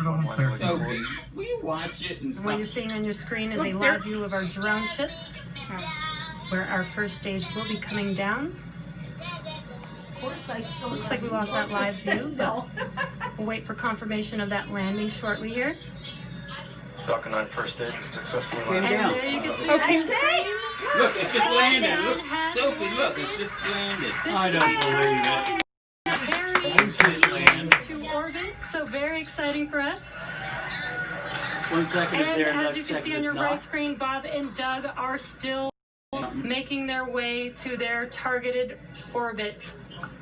orbital insertion. Sophie, will you watch it and What you're seeing on your screen is a live view of our drone ship, where our first stage will be coming down. Of course, I still Looks like we lost that live view, but we'll wait for confirmation of that landing shortly here. Falcon 9 first stage successfully Came landed. down. And there you can see I our say, Look, it just landed. Look, Has- Sophie, look, it just landed. I don't believe it. Very to orbit, so very exciting for us. 1 second is And there, as next you can see second on is your not. right screen, Bob and Doug are still making their way to their targeted orbit.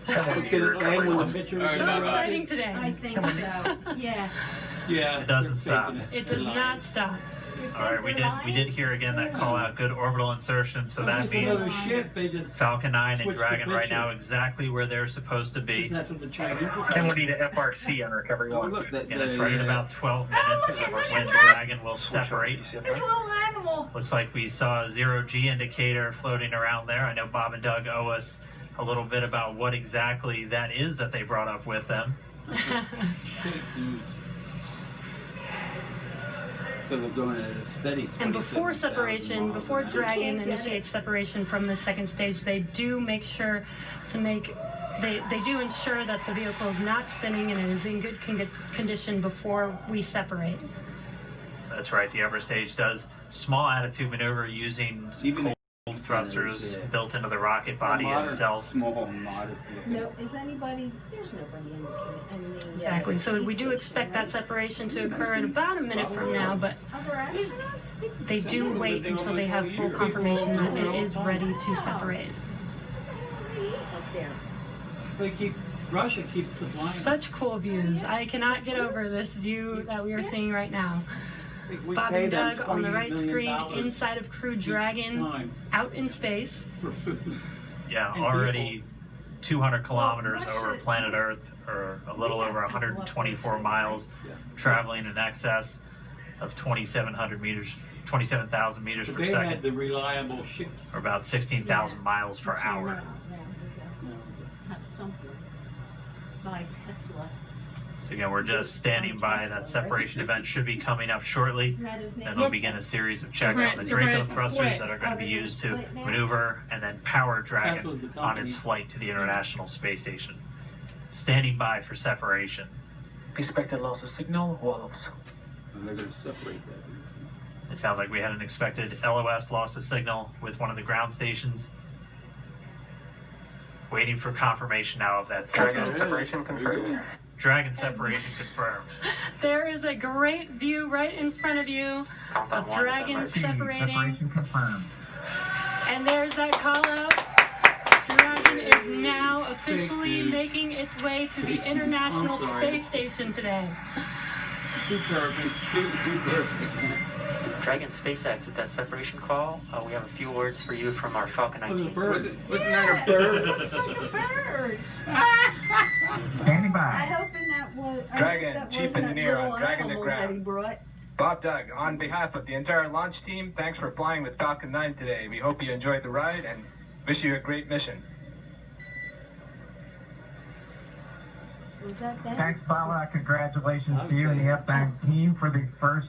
Look at it land when the picture is So right. exciting today. I think so. Yeah. Yeah, It doesn't they're stop. faking It does not stop. All right, we did hear again that call out, good orbital insertion, so that Just means another ship. They just Falcon 9 and switch the Dragon right picture. now exactly where they're supposed to be. That's what the Chinese are. Kennedy to FRC on recovery Oh, 1. look, And it's right at about 12 minutes when the Dragon will separate. This little animal. Looks like we saw a 0G indicator floating around there. I know Bob and Doug owe us a little bit about what exactly that is that they brought up with them. Fake news. So they're going at a steady And before 27,000 separation, miles before an hour. Dragon can't get initiates separation from the second stage, they do make sure to make, they do ensure that the vehicle is not spinning and it is in good condition before we separate. That's right, the upper stage does small attitude maneuver using Even cold the thrusters yeah. built into the rocket body Modern, itself. Small, modest looking. No, is anybody? There's nobody in the Exactly. So we do expect that separation to occur in about a minute from now, but Other astronauts? they do wait until they have full confirmation that it is ready to separate. Up there. They keep. Russia keeps supplying. Such cool views. I cannot get over this view that we are seeing right now. We Bob pay and them Doug on the $28 right million screen inside of Crew each Dragon time out in space. for food. Yeah, And already 200 kilometers Well, over planet Earth, or a little over 124 miles, traveling in excess of 2,700 meters, 27,000 meters But per they had second, the reliable ships. or about 16,000 miles per Turn hour. around. Yeah, we go. Have something by Tesla. Again, we're just standing by. That separation event should be coming up shortly. Isn't that his name? Then they'll begin a series of checks on the Draco thrusters that are going to be used to maneuver and then power Dragon Tesla's the on company. its flight to the International Space Station. Standing by for separation. Expected loss of signal, wallows. And they're going to separate that. It sounds like we had an expected LOS loss of signal with one of the ground stations. Waiting for confirmation now of that Dragon signal. separation confirmed. Dragon separation confirmed. There is a great view right in front of you Countdown of 1 is Dragon at separating. Separation confirmed. And there's that call out. Dragon is now officially making its way to the International I'm sorry. Space Station today. Too perfect. It's too perfect. Dragon SpaceX with that separation call. We have a few words for you from our Falcon Was a 19. bird. Wasn't that a bird? Looks like a bird. Standing I by. hoping that was. I Dragon, hope that Chief wasn't Engineer that on little Dragon to animal ground. that he brought. Bob Doug, on behalf of the entire launch team, thanks for flying with Falcon 9 today. We hope you enjoyed the ride and wish you a great mission. Was that them? Thanks, Paula. Congratulations to you and the F9 team for the first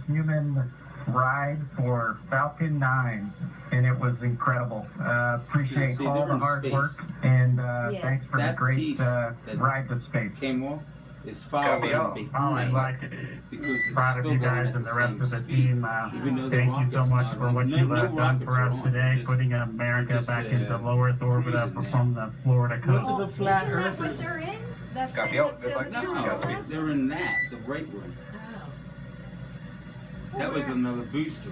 human ride for Falcon 9. And it was incredible. Appreciate See, all they're the in hard space. work. And Yeah. thanks for the That great piece that ride to space. Came off is Copy all. following Oh, I behind like it. because it's Proud of still you going guys at and the the rest same of the speed. team. Even though the Thank you so rocket's much not for on. what No you've done rockets for are us on. today, Just- putting America just, back into low Earth orbit cruising there. from the Florida Look coast. at the flat Isn't that what earthers. they're in? That Copy thing out. that's Good luck. over there on No, the left? they're in that, the right one. Oh. That was another booster.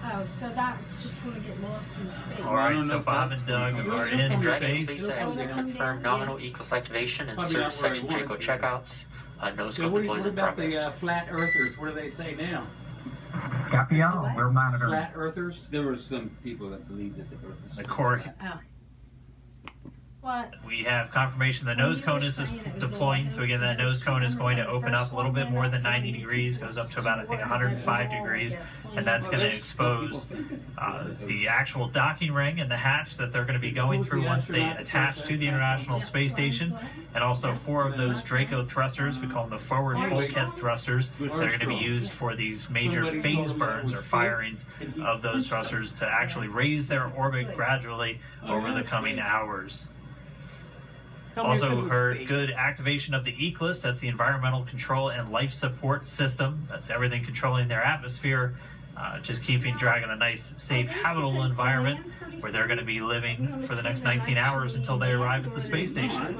Oh, so that's just going to get lost in space. All right, don't know so if Bob that's and Doug going are on. in Dragon space. SpaceX Yeah. confirmed nominal equals activation and Probably not service where I section want Draco to. checkouts. No So scope what deploys in about progress. the flat earthers? What do they say now? Copy all. We're monitoring. Flat earthers? There were some people that believed that the Earth was The core, Oh. What? We have confirmation the When nose you cone were is saying it was deploying. all So again, that hills, nose cone is going to remember when open the up first a little one bit more went than up, 90 and degrees, goes up to about, I think, Well, 105 that was all degrees. the And that's Well, going to there's still people expose thinking it's the actual docking ring and the hatch that they're going to be going Who's through the once they astronaut attach that to the goes International back? Space Station. And also 4 of those Draco thrusters, we call them the forward bulkhead thrusters, that are going to be used for these major Somebody phase told me that burns was or fake, firings and he of those pushed thrusters to actually raise their orbit gradually over yeah, the coming fake. hours. Tell me if Also this is heard fake. good activation of the ECLIS, that's the Environmental Control and Life Support System. That's everything controlling their atmosphere, just keeping Dragon a nice, safe, habitable environment where they're going to be living for the next 19 hours until they arrive at the space station.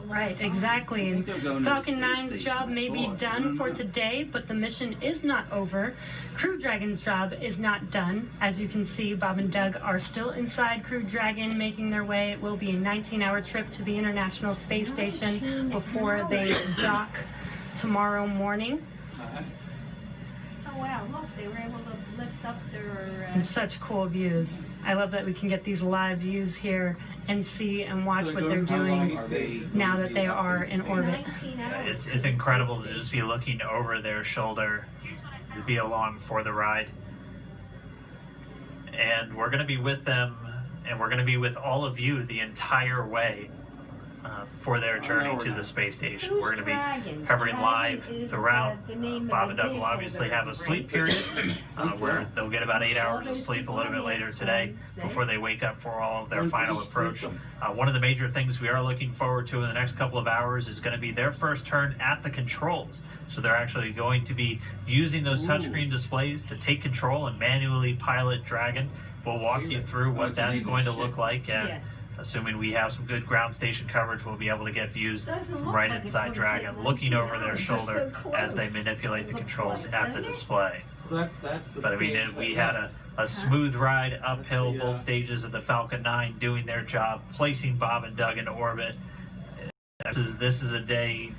Right, exactly. And they're going to the Falcon space 9's station, job I may be thought. I done don't for know. today, but the mission is not over. Crew Dragon's job is not done. As you can see, Bob and Doug are still inside Crew Dragon, making their way. It will be a 19-hour trip to the International Space Station before they dock tomorrow morning. Oh wow, look, they were able to lift up their And such cool views. I love that we can get these live views here and see and watch what they're doing now that they are in orbit. 19 hours. It's incredible to just be looking over their shoulder, to be along for the ride. And we're going to be with them, and we're going to be with all of you the entire way for their journey to the space station. Who's We're going to Dragon? be covering Dragon live is, throughout. the name of Bob the and Doug will vehicle obviously they're have a sleep bringing. period where they'll get about 8 hours of sleep a little bit later today before they wake up for all of their One for final each approach. system. One of the major things we are looking forward to in the next couple of hours is going to be their first turn at the controls. So they're actually going to be using those touchscreen displays to take control and manually pilot Dragon. We'll walk you through what that's going to look like, and Yeah. assuming we have some good ground station coverage, we'll be able to get views Doesn't from look right like it's inside gonna take Dragon, looking 19 over their hours. shoulder They're so as they close. manipulate the Looks controls like, at the doesn't it? display. That's the But I mean, stage we they had have. a smooth ride uphill, That's the, both stages of the Falcon 9 doing their job, placing Bob and Doug into orbit. This is a day,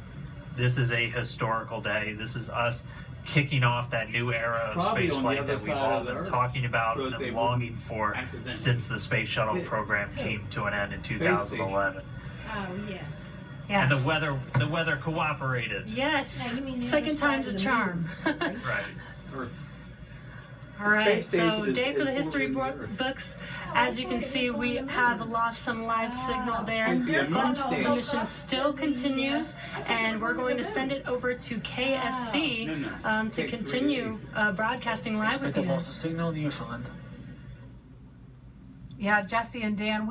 this is a historical day. This is us kicking off that new era of Probably on the spaceflight other that we've side all of the been Earth, talking about so that and they longing wouldn't for accidentally since the space shuttle hit program came to an end in station. 2011. Oh yeah. And Yes. the weather cooperated. Yes. Now, you mean the Second other side time's of a the charm. moon, Right. Earth. All right, Space so station day for the is history orbiting the Earth. books. As you can see, we have lost some live signal there, It'd be a moon but stage. the mission still continues, and we're going to send it over to KSC to Takes 3 continue days. broadcasting live with you. signal, Newfoundland. Yeah, Jesse and Dan,